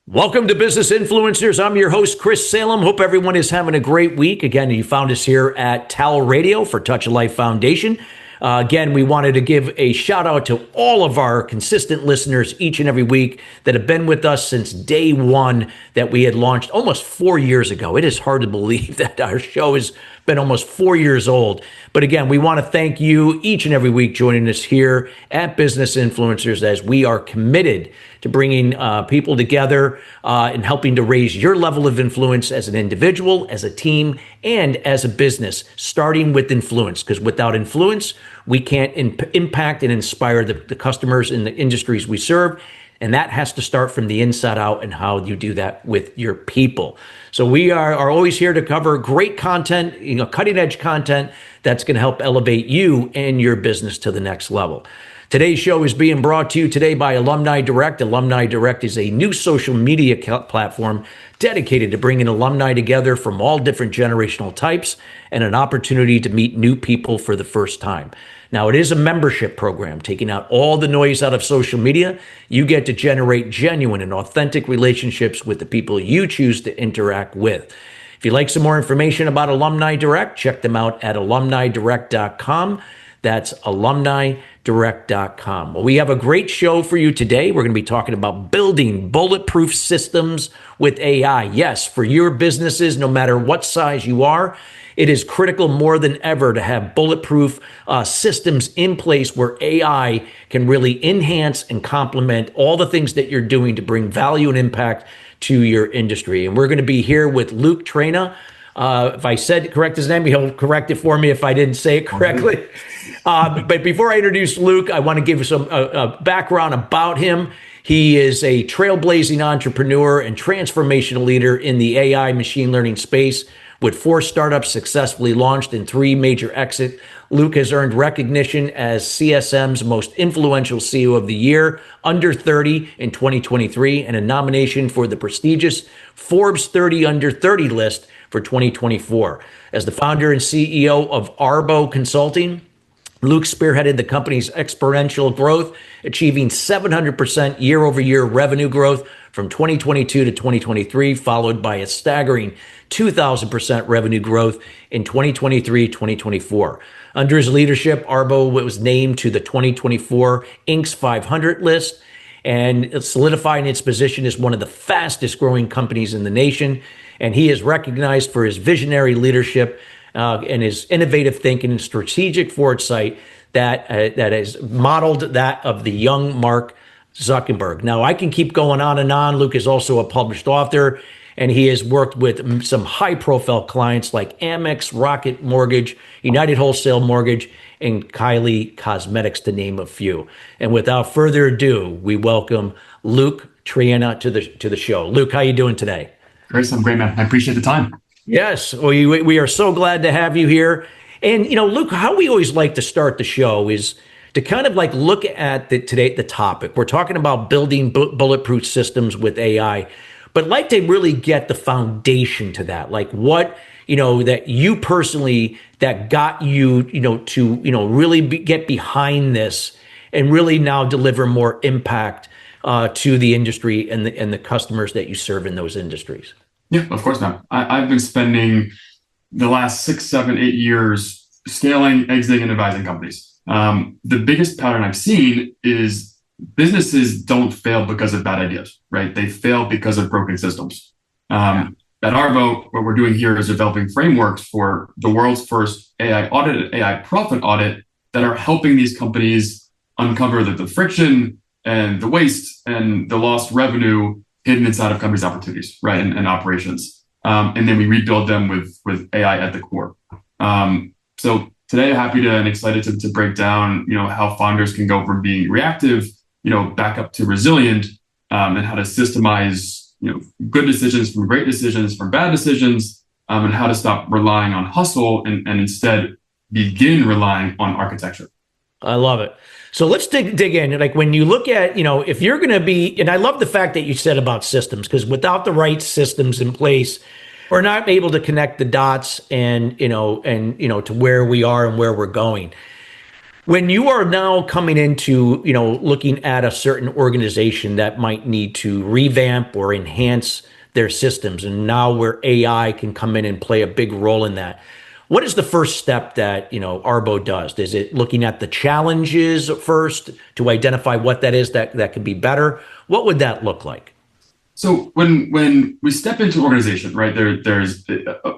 Welcome to Business Influencers. I'm your host, Chris Salem. Hope everyone is having a great week. Again, you found us here at TALRadio for Touch of Life Foundation. Again, we wanted to give a shout out to all of our consistent listeners each and every week that have been with us since day one that we had launched almost 4 years ago. It is hard to believe that our show has been almost 4 years old. But again, we want to thank you each and every week joining us here at Business Influencers as we are committed to bringing people together and helping to raise your level of influence as an individual, as a team, and as a business, starting with influence. Because without influence, we can't impact and inspire the customers in the industries we serve. And that has to start from the inside out and how you do that with your people. So we are always here to cover great content, cutting edge content that's going to help elevate you and your business to the next level. Today's show is being brought to you today by Alumni Direct. Alumni Direct is a new social media platform dedicated to bringing alumni together from all different generational types and an opportunity to meet new people for the first time. Now, it is a membership program, taking out all the noise out of social media. You get to generate genuine and authentic relationships with the people you choose to interact with. If you'd like some more information about Alumni Direct, check them out at alumnidirect.com. That's alumnidirect.com. Well, we have a great show for you today. We're going to be talking about building bulletproof systems with AI. Yes, for your businesses, no matter what size you are, it is critical more than ever to have bulletproof systems in place where AI can really enhance and complement all the things that you're doing to bring value and impact to your industry. And we're going to be here with Luke Traina. If I said correct his name, he'll correct it for me if I didn't say it correctly. But before I introduce Luke, I want to give some background about him. He is a trailblazing entrepreneur and transformational leader in the AI machine learning space. With 4 startups successfully launched and 3 major exits, Luke has earned recognition as CSM's most influential CEO of the year, under 30 in 2023, and a nomination for the prestigious Forbes 30 under 30 list for 2024. As the founder and CEO of ARBO Consulting, Luke spearheaded the company's exponential growth, achieving 700% year-over-year revenue growth from 2022 to 2023, followed by a staggering 2,000% revenue growth in 2023-2024. Under his leadership, ARBO was named to the 2024 Inc.'s 500 list and solidifying its position as one of the fastest growing companies in the nation. And he is recognized for his visionary leadership and his innovative thinking and strategic foresight that has modeled that of the young Mark Zuckerberg. Now, I can keep going on and on. Luke is also a published author, and he has worked with some high-profile clients like Amex, Rocket Mortgage, United Wholesale Mortgage, and Kylie Cosmetics, to name a few. And without further ado, we welcome Luke Traina to the show. Luke, how you doing today? Chris, I'm great, man. I appreciate the time. Yes, we are so glad to have you here. And, Luke, how we always like to start the show is to kind of like look at the topic. We're talking about building bulletproof systems with AI, but like to really get the foundation to that, like what, that you personally, that got you, to, really get behind this and really now deliver more impact to the industry and the customers that you serve in those industries. Yeah, of course not. I've been spending the last 6, 7, 8 years scaling, exiting, and advising companies. The biggest pattern I've seen is businesses don't fail because of bad ideas, right? They fail because of broken systems. At ARBO, what we're doing here is developing frameworks for the world's first AI audit, AI profit audit that are helping these companies uncover the friction and the waste and the lost revenue hidden inside of companies' opportunities, right, and operations. And then we rebuild them with AI at the core. So today, I'm happy and excited to break down, how founders can go from being reactive, back up to resilient, and how to systemize, good decisions from great decisions from bad decisions, and how to stop relying on hustle and instead begin relying on architecture. I love it. So let's dig in. Like when you look at, if you're going to be, and I love the fact that you said about systems, because without the right systems in place, Or not able to connect the dots and to where we are and where we're going. When you are now coming into, looking at a certain organization that might need to revamp or enhance their systems, and now where AI can come in and play a big role in that, what is the first step that, Arbo does? Is it looking at the challenges first to identify what that is that could be better? What would that look like? So when we step into an organization, right, there's a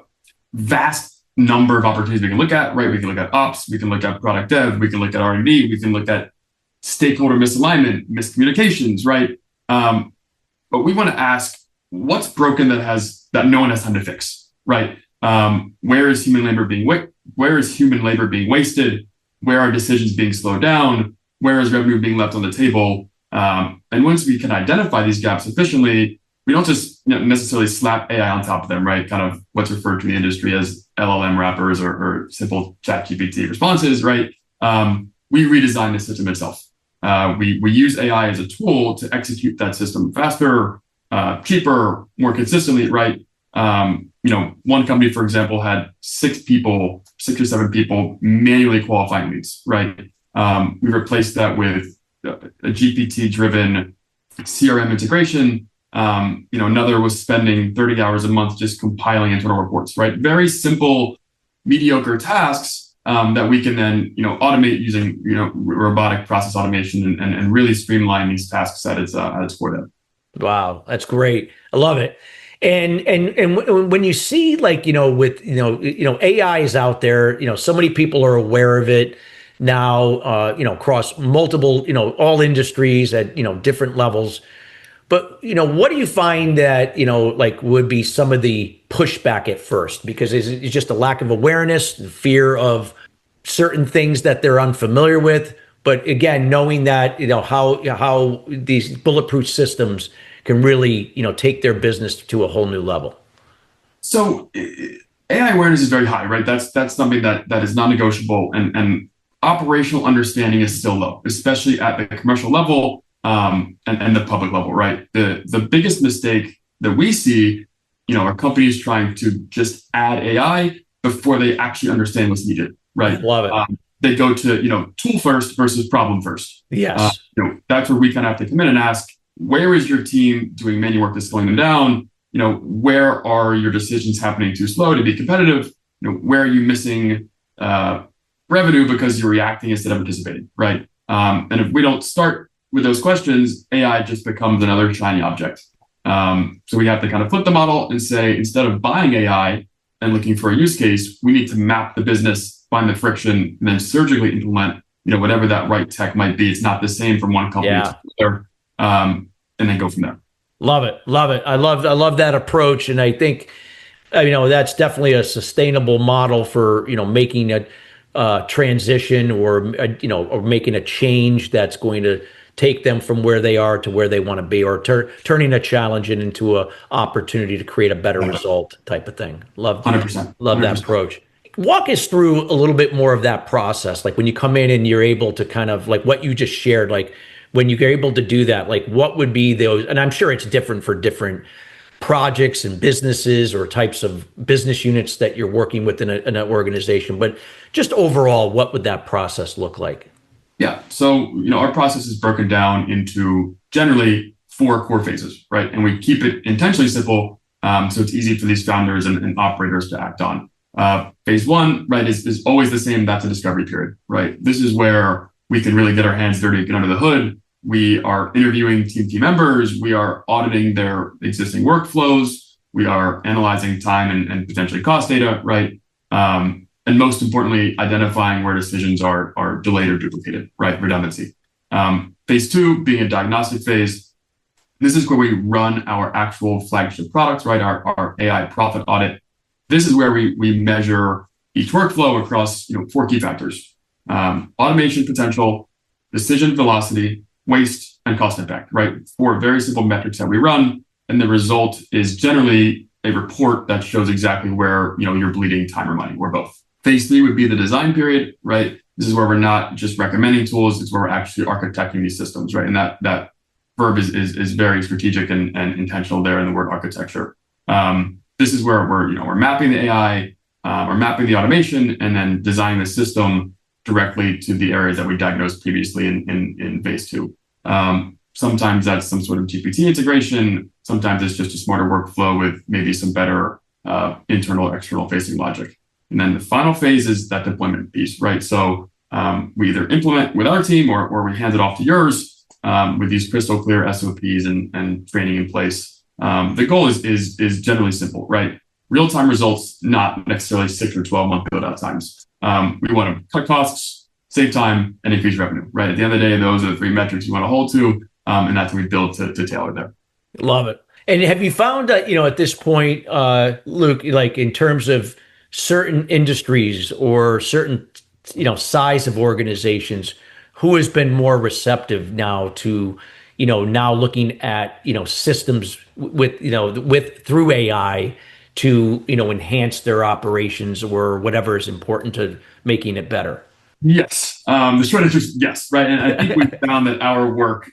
vast number of opportunities we can look at, right? We can look at ops, we can look at product dev, we can look at R&D, we can look at stakeholder misalignment, miscommunications, right? But we want to ask, what's broken that no one has time to fix, right? Where is human labor being wasted? Where are decisions being slowed down? Where is revenue being left on the table? And once we can identify these gaps efficiently, we don't just necessarily slap AI on top of them, right? Kind of what's referred to in the industry as LLM wrappers or simple ChatGPT responses, right? We redesign the system itself. We use AI as a tool to execute that system faster, cheaper, more consistently, right? One company, for example, had 6 or 7 people manually qualifying leads, right? We replaced that with a GPT-driven CRM integration. Another was spending 30 hours a month just compiling internal reports, right? Very simple, mediocre tasks that we can then, automate using, robotic process automation and really streamline these tasks at its core. There. Wow, that's great. I love it. And when you see with AI is out there, so many people are aware of it now, across multiple, all industries at different levels. But what do you find that would be some of the pushback at first? Because it's just a lack of awareness, the fear of certain things that they're unfamiliar with. But again, knowing that how these bulletproof systems can really take their business to a whole new level. So AI awareness is very high, right? That's something that is non-negotiable, and operational understanding is still low, especially at the commercial level and the public level, right? The biggest mistake that we see, are companies trying to just add AI before they actually understand what's needed, right? Love it. They go to tool first versus problem first. Yes. That's where we kind of have to come in and ask, where is your team doing manual work that's slowing them down? Where are your decisions happening too slow to be competitive? Where are you missing revenue because you're reacting instead of anticipating, right? And if we don't start with those questions, AI just becomes another shiny object. So we have to kind of flip the model and say, instead of buying AI and looking for a use case, we need to map the business, find the friction, and then surgically implement, whatever that right tech might be. It's not the same from one company to another, and then go from there. Love it. I love that approach, and I think that's definitely a sustainable model for making a transition or making a change that's going to take them from where they are to where they want to be, or turning a challenge into an opportunity to create a better result type of thing. Love 100%. Love that approach. Walk us through a little bit more of that process. Like when you come in and you're able to kind of like what you just shared, like when you're able to do that, like what would be those, and I'm sure it's different for different projects and businesses or types of business units that you're working with in an organization, but just overall, what would that process look like? Yeah. So, our process is broken down into generally 4 core phases, right? And we keep it intentionally simple, so it's easy for these founders and operators to act on. Phase 1, right, is always the same. That's a discovery period, right? This is where we can really get our hands dirty, get under the hood. We are interviewing team members. We are auditing their existing workflows. We are analyzing time and potentially cost data, right? And most importantly, identifying where decisions are delayed or duplicated, right? Redundancy. Phase 2 being a diagnostic phase. This is where we run our actual flagship products, right? Our AI profit audit. This is where we measure each workflow across 4 key factors: automation potential, decision velocity, waste, and cost impact, right? 4 very simple metrics that we run, and the result is generally a report that shows exactly where you're bleeding time or money, or both. Phase 3 would be the design period, right? This is where we're not just recommending tools; it's where we're actually architecting these systems, right? And that verb is very strategic and intentional there in the word architecture. this is where we're mapping the AI, we're mapping the automation, and then designing the system directly to the areas that we diagnosed previously in phase two. Sometimes that's some sort of GPT integration. Sometimes it's just a smarter workflow with maybe some better internal, external facing logic. And then the final phase is that deployment piece, right? So we either implement with our team or we hand it off to yours with these crystal clear SOPs and training in place. The goal is generally simple, right? Real-time results, not necessarily 6 or 12-month build-out times. We want to cut costs, save time, and increase revenue, right? At the end of the day, those are the three metrics you want to hold to, and that's what we build to tailor there. Love it. And have you found that, at this point, Luke, like in terms of certain industries or certain, size of organizations, who has been more receptive now to, now looking at, systems with through AI to, enhance their operations or whatever is important to making it better? Yes. The short answer is yes, right? And I think we found that our work,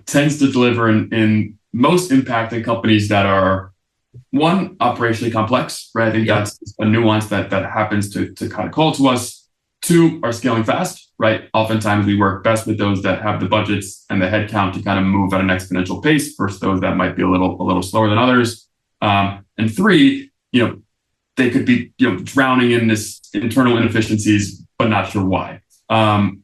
tends to deliver in most impact in companies that are, one, operationally complex, right? I think that's a nuance that happens to kind of call to us. Two, are scaling fast, right? Oftentimes we work best with those that have the budgets and the headcount to kind of move at an exponential pace versus those that might be a little slower than others. And three, they could be, drowning in this internal inefficiencies, but not sure why.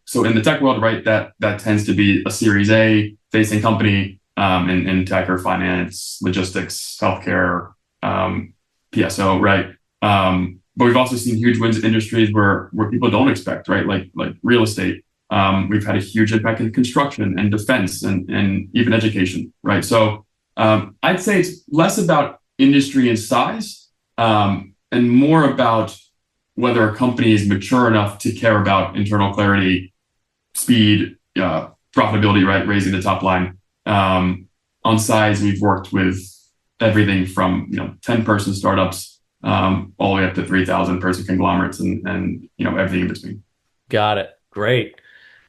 So in the tech world, right, that tends to be a Series A facing company in tech or finance, logistics, healthcare, PSO, right? But we've also seen huge wins in industries where people don't expect, right? Like real estate. We've had a huge impact in construction and defense and even education, right? So I'd say it's less about industry and size and more about whether a company is mature enough to care about internal clarity, speed, profitability, right? Raising the top line. On size, we've worked with everything from 10-person startups all the way up to 3,000-person conglomerates and everything in between. Got it. Great.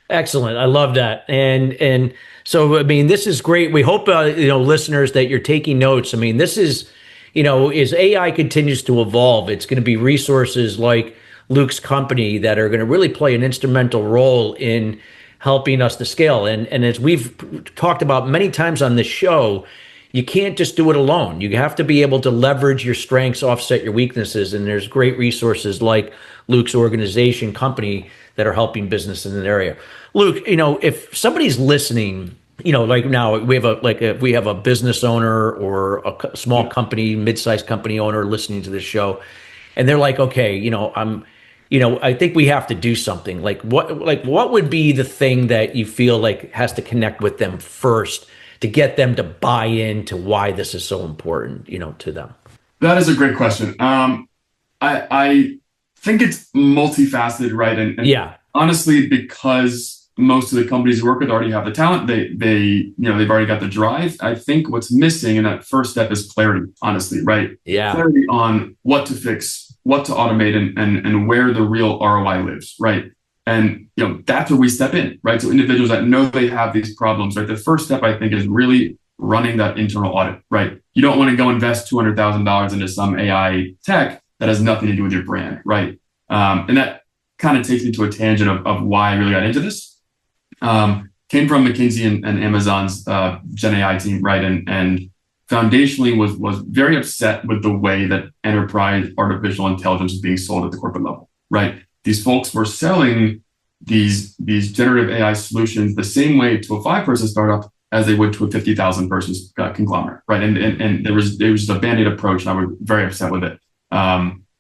Excellent. I love that. And so, I mean, this is great. We hope, listeners, that you're taking notes. I mean, this is, as AI continues to evolve, it's going to be resources like Luke's company that are going to really play an instrumental role in helping us to scale. And as we've talked about many times on this show, you can't just do it alone. You have to be able to leverage your strengths, offset your weaknesses. And there's great resources like Luke's organization, company, that are helping business in that area. Luke, if somebody's listening, like now we have a business owner or a small company, mid-sized company owner listening to this show, and they're like, okay, I think we have to do something. What would be the thing that you feel like has to connect with them first to get them to buy into why this is so important, to them? That is a great question. I think it's multifaceted, right? And yeah, honestly, because most of the companies you work with already have the talent, they've already got the drive. I think what's missing in that first step is clarity, honestly, right? Yeah. Clarity on what to fix, what to automate, and where the real ROI lives, right? And that's where we step in, right? So individuals that know they have these problems, right? The first step, I think, is really running that internal audit, right? You don't want to go invest $200,000 into some AI tech that has nothing to do with your brand, right? And that kind of takes me to a tangent of why I really got into this. Came from McKinsey and Amazon's Gen AI team, right? And foundationally was very upset with the way that enterprise artificial intelligence was being sold at the corporate level, right? These folks were selling these generative AI solutions the same way to a 5-person startup as they would to a 50,000-person conglomerate, right? And there was just a band-aid approach, and I was very upset with it.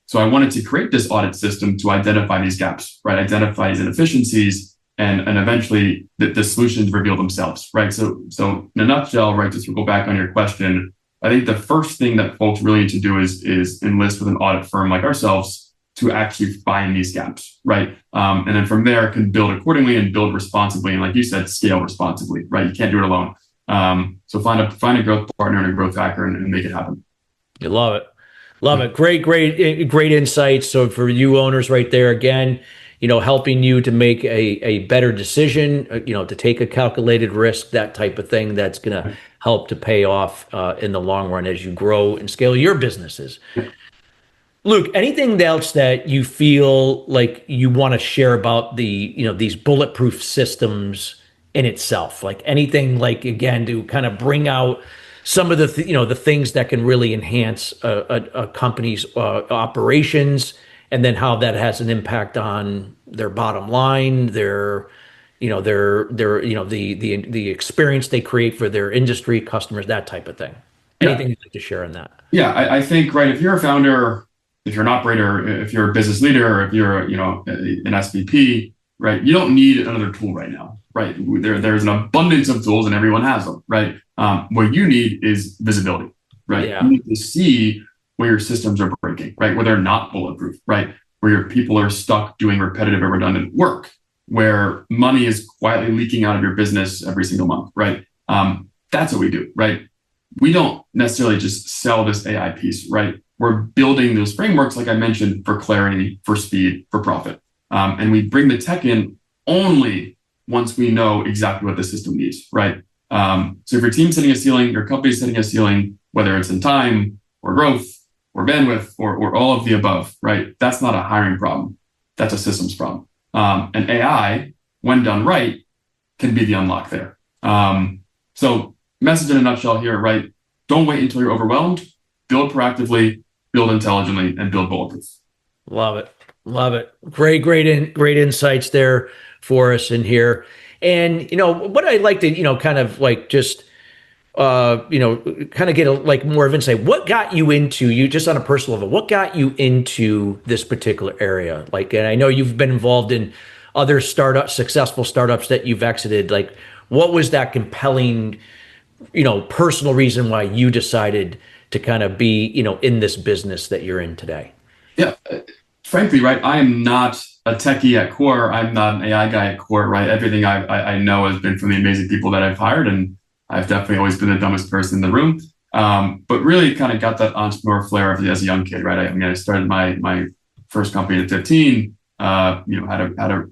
So I wanted to create this audit system to identify these gaps, right? Identify these inefficiencies, and eventually the solutions reveal themselves, right? So in a nutshell, right, just to go back on your question, I think the first thing that folks really need to do is enlist with an audit firm like ourselves to actually find these gaps, right? And then from there can build accordingly and build responsibly. And like you said, scale responsibly, right? You can't do it alone. So find a growth partner and a growth hacker and make it happen. You love it. Love it. Great insights. So for you owners right there, again, helping you to make a better decision, to take a calculated risk, that type of thing that's going to help to pay off in the long run as you grow and scale your businesses. Luke, anything else that you feel like you want to share about these bulletproof systems in itself? Like anything, like again, to kind of bring out some of the things that can really enhance a company's operations, and then how that has an impact on their bottom line, the experience they create for their industry, customers, that type of thing. Yeah. Anything you'd like to share on that? Yeah, I think, right, if you're a founder, if you're an operator, if you're a business leader, or if you're, an SVP, right, you don't need another tool right now, right? There's an abundance of tools and everyone has them, right? What you need is visibility, right? Yeah. You need to see where your systems are breaking, right? Where they're not bulletproof, right? Where your people are stuck doing repetitive or redundant work, where money is quietly leaking out of your business every single month, right? That's what we do, right? We don't necessarily just sell this AI piece, right? We're building those frameworks, like I mentioned, for clarity, for speed, for profit. And we bring the tech in only once we know exactly what the system needs, right? So if your team's setting a ceiling, your company's setting a ceiling, whether it's in time or growth or bandwidth or all of the above, right? That's not a hiring problem. That's a systems problem. And AI, when done right, can be the unlock there. So message in a nutshell here, right? Don't wait until you're overwhelmed. Build proactively, build intelligently, and build bulletproof. Love it. Love it. Great insights there for us in here. And, what I'd like to, kind of like just, kind of get like more of insight. What got you into, you just on a personal level, what got you into this particular area? Like, and I know you've been involved in other successful startups that you've exited. Like, what was that compelling, personal reason why you decided to kind of be, in this business that you're in today? Yeah, frankly, right, I am not a techie at core. I'm not an AI guy at core, right? Everything I know has been from the amazing people that I've hired, and I've definitely always been the dumbest person in the room. But really kind of got that entrepreneur flair as a young kid, right? I started my first company at 15, had a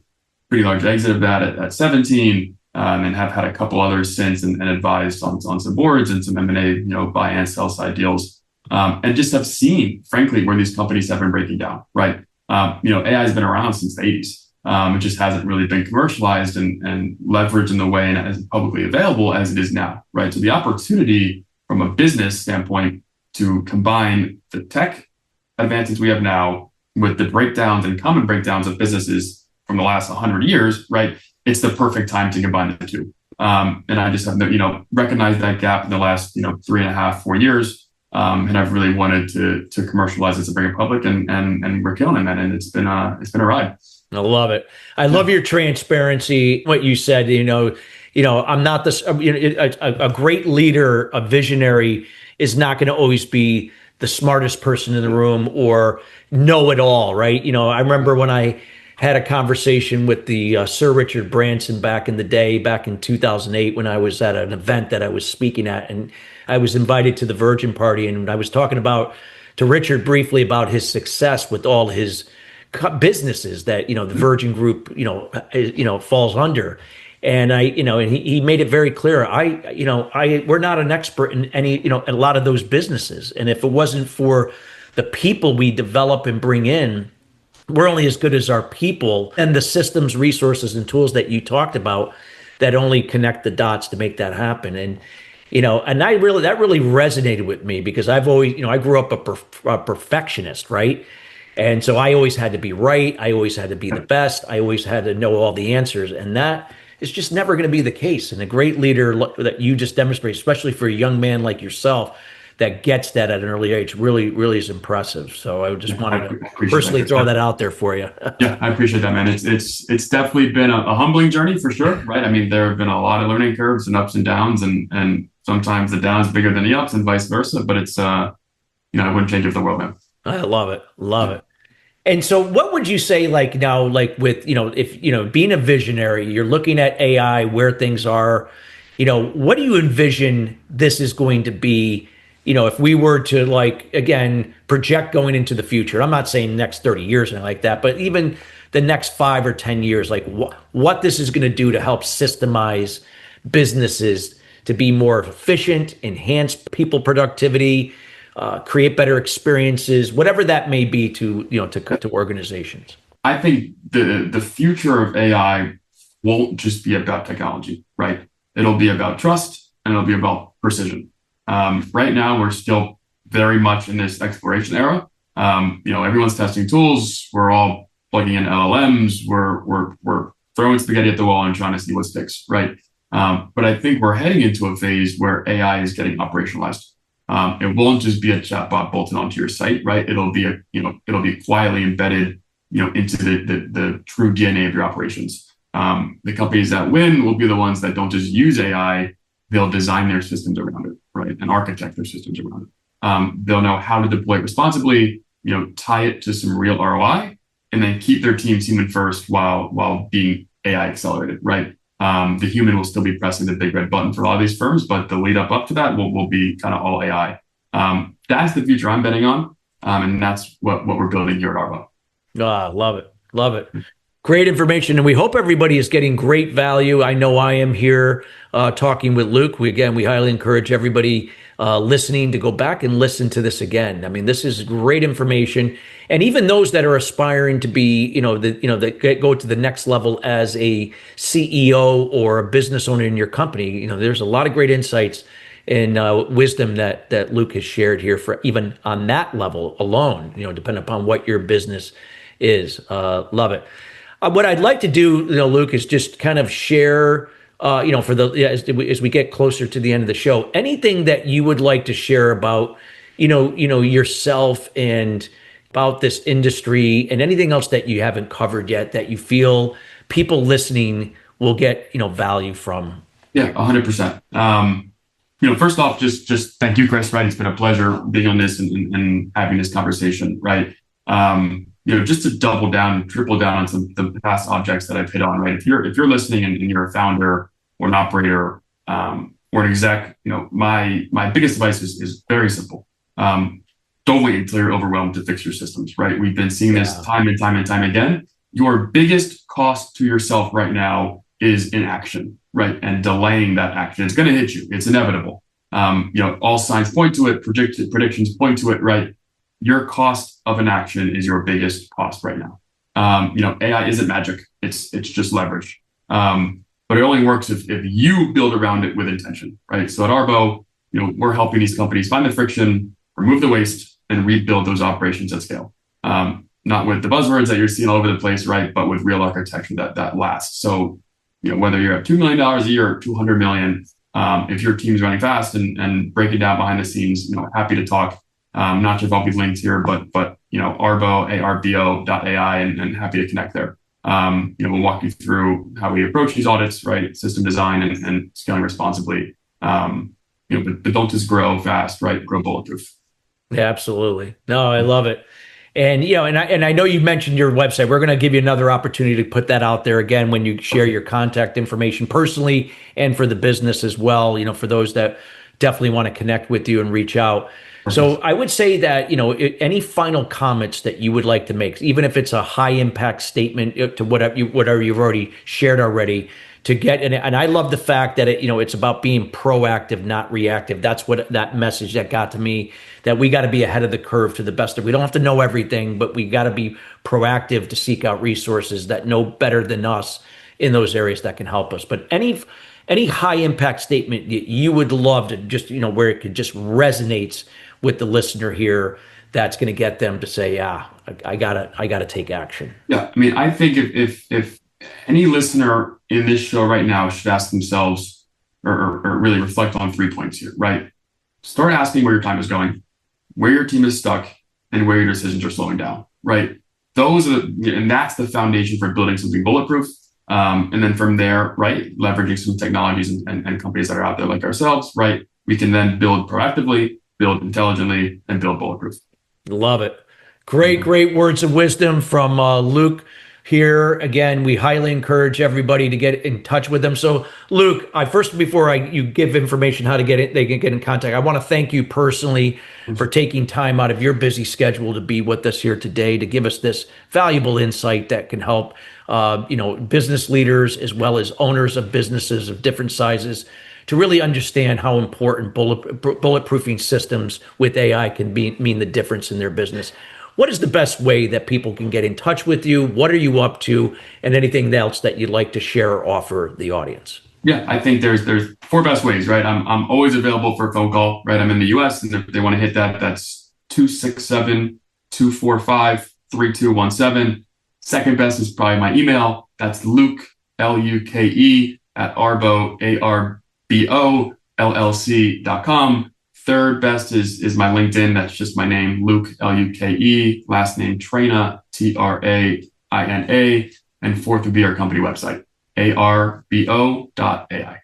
pretty large exit of that at 17, and have had a couple others since, and advised on some boards and some M&A, buy and sell side deals, and just have seen, frankly, where these companies have been breaking down, right? AI has been around since the 80s. It just hasn't really been commercialized and leveraged in the way and as publicly available as it is now, right? So the opportunity from a business standpoint to combine the tech advances we have now with the breakdowns and common breakdowns of businesses from the last 100 years, right? It's the perfect time to combine the two. And I just have, recognized that gap in the last, 3.5, 4 years. And I've really wanted to commercialize it, to bring it public, and we're killing it, man. And it's been a ride. I love it. I love your transparency. What you said, I'm not this, a great leader, a visionary is not going to always be the smartest person in the room or know it all, right? I remember when I had a conversation with the Sir Richard Branson back in the day, back in 2008, when I was at an event that I was speaking at, and I was invited to the Virgin Party, and I was talking to Richard briefly about his success with all his businesses that the Virgin Group falls under, and he made it very clear. We're not an expert in any a lot of those businesses, and if it wasn't for the people we develop and bring in, we're only as good as our people and the systems, resources, and tools that you talked about that only connect the dots to make that happen. And and that really resonated with me, because I've always I grew up a perfectionist, right? And so I always had to be right. I always had to be the best. I always had to know all the answers. And that is just never going to be the case. And a great leader that you just demonstrate, especially for a young man like yourself, that gets that at an early age, really, really is impressive. So I just wanted to personally throw that out there for you. Yeah, I appreciate that, man. It's definitely been a humbling journey for sure, right? I mean, there have been a lot of learning curves and ups and downs, and sometimes the downs bigger than the ups and vice versa. But it's I wouldn't change it for the world, man. I love it. Love it. And so what would you say, like now, like with, if, being a visionary, you're looking at AI, where things are, what do you envision this is going to be, if we were to, like, again, project going into the future? I'm not saying next 30 years or anything like that, but even the next 5 or 10 years, like what this is going to do to help systemize businesses to be more efficient, enhance people productivity, create better experiences, whatever that may be to organizations? I think the future of AI won't just be about technology, right? It'll be about trust and it'll be about precision. Right now, we're still very much in this exploration era. Everyone's testing tools. We're all plugging in LLMs. We're throwing spaghetti at the wall and trying to see what sticks, right? But I think we're heading into a phase where AI is getting operationalized. It won't just be a chatbot bolted onto your site, right? It'll be quietly embedded, into the true DNA of your operations. The companies that win will be the ones that don't just use AI; they'll design their systems around it, right, and architect their systems around it. They'll know how to deploy it responsibly, tie it to some real ROI, and then keep their teams human first while being AI accelerated, right? The human will still be pressing the big red button for a lot of these firms, but the lead up to that will be kind of all AI. That's the future I'm betting on, and that's what we're building here at ARBO. Love it. Love it. Great information. And we hope everybody is getting great value. I know I am here talking with Luke. We highly encourage everybody listening to go back and listen to this again. I mean, this is great information. And even those that are aspiring to be, that go to the next level as a CEO or a business owner in your company, there's a lot of great insights and wisdom that Luke has shared here for even on that level alone, depending upon what your business is. Love it. What I'd like to do, Luke, is just kind of share, as we get closer to the end of the show, anything that you would like to share about, yourself and about this industry, and anything else that you haven't covered yet that you feel people listening will get, value from. Yeah, 100%. First off, just thank you, Chris. Right, it's been a pleasure being on this and having this conversation. Right. Just to double down, triple down on some the past objects that I've hit on, right? If you're listening and you're a founder or an operator or an exec, my biggest advice is very simple. Don't wait until you're overwhelmed to fix your systems, right? We've been seeing this time and time and time again. Your biggest cost to yourself right now is inaction, right? And delaying that action. It's going to hit you. It's inevitable. All signs point to it. Predictions point to it, right? Your cost of an action is your biggest cost right now. AI isn't magic. It's just leverage. But it only works if you build around it with intention, right? So at ARBO, we're helping these companies find the friction, remove the waste, and rebuild those operations at scale. Not with the buzzwords that you're seeing all over the place, right? But with real architecture that lasts. So, whether you're at $2 million a year or 200 million, if your team's running fast and breaking down behind the scenes, happy to talk. Not sure if I'll be linked here, but ARBO, ARBO.ai, and happy to connect there. We'll walk you through how we approach these audits, right? System design and scaling responsibly. But don't just grow fast, right? Grow bulletproof. Yeah, absolutely. No, I love it. And and I know you mentioned your website. We're going to give you another opportunity to put that out there again when you share your contact information personally and for the business as well. For those that definitely want to connect with you and reach out. So I would say that, any final comments that you would like to make, even if it's a high impact statement to whatever you've already shared already, to get in it. And I love the fact that it's about being proactive, not reactive. That's what that message that got to me, that we got to be ahead of the curve to the best of. We don't have to know everything, but we got to be proactive to seek out resources that know better than us in those areas that can help us. But any high impact statement that you would love to just, where it could just resonates with the listener here, that's going to get them to say, yeah, I gotta take action. Yeah. I mean, I think if any listener in this show right now should ask themselves or really reflect on 3 points here, right? Start asking where your time is going, where your team is stuck, and where your decisions are slowing down, right? And that's the foundation for building something bulletproof. And then from there, right, leveraging some technologies and companies that are out there like ourselves, right, we can then build proactively, build intelligently, and build bulletproof. Love it. Great words of wisdom from Luke here. Again, we highly encourage everybody to get in touch with them. So Luke, before you give information how to get it, they can get in contact. I want to thank you personally for taking time out of your busy schedule to be with us here today, to give us this valuable insight that can help business leaders as well as owners of businesses of different sizes to really understand how important bulletproofing systems with AI can mean the difference in their business. What is the best way that people can get in touch with you? What are you up to? And anything else that you'd like to share or offer the audience? Yeah, I think there's four best ways, right? I'm always available for a phone call, right? I'm in the US, and if they want to hit that, that's 267-245-3217. Second best is probably my email. That's Luke, Luke, at ARBO, ARBO, LLC.com. Third best is my LinkedIn. That's just my name, Luke, Luke, last name Traina, Traina. And fourth would be our company website, ARBO.ai.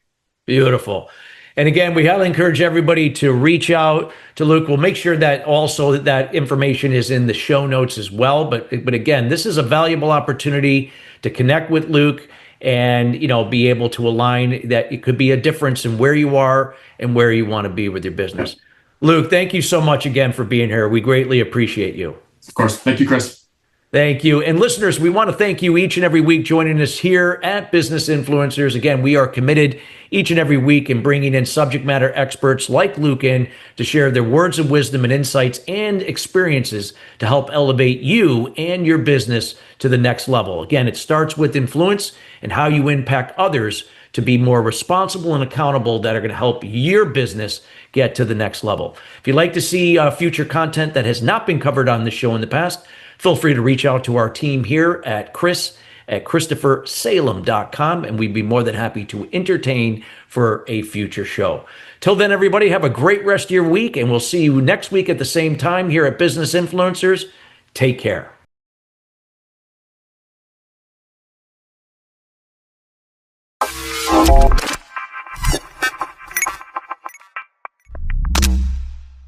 Beautiful. And again, we highly encourage everybody to reach out to Luke. We'll make sure that also that information is in the show notes as well. But again, this is a valuable opportunity to connect with Luke and, be able to align that it could be a difference in where you are and where you want to be with your business. Luke, thank you so much again for being here. We greatly appreciate you. Of course. Thank you, Chris. Thank you. And listeners, we want to thank you each and every week joining us here at Business Influencers. Again, we are committed each and every week in bringing in subject matter experts like Luke in to share their words of wisdom and insights and experiences to help elevate you and your business to the next level. Again, it starts with influence and how you impact others to be more responsible and accountable that are going to help your business get to the next level. If you'd like to see future content that has not been covered on the show in the past, feel free to reach out to our team here at Chris@ChristopherSalem.com, and we'd be more than happy to entertain for a future show. Till then, everybody, have a great rest of your week, and we'll see you next week at the same time here at Business Influencers. Take care.